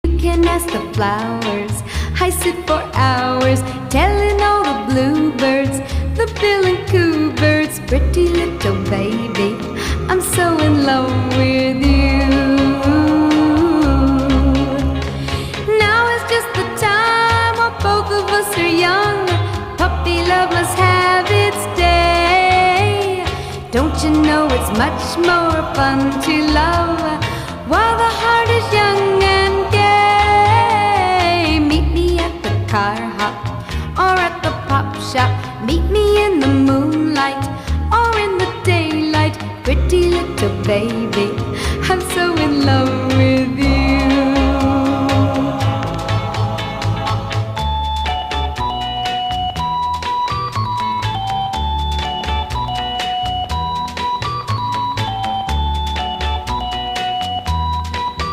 You can ask the flowers. I sit for hours telling all the bluebirds, the bill and coo birds, pretty little baby, I'm so in love with you. Now is just the time while both of us are young. Puppy love must have its day. Don't you know it's much more fun to love while the heart is young?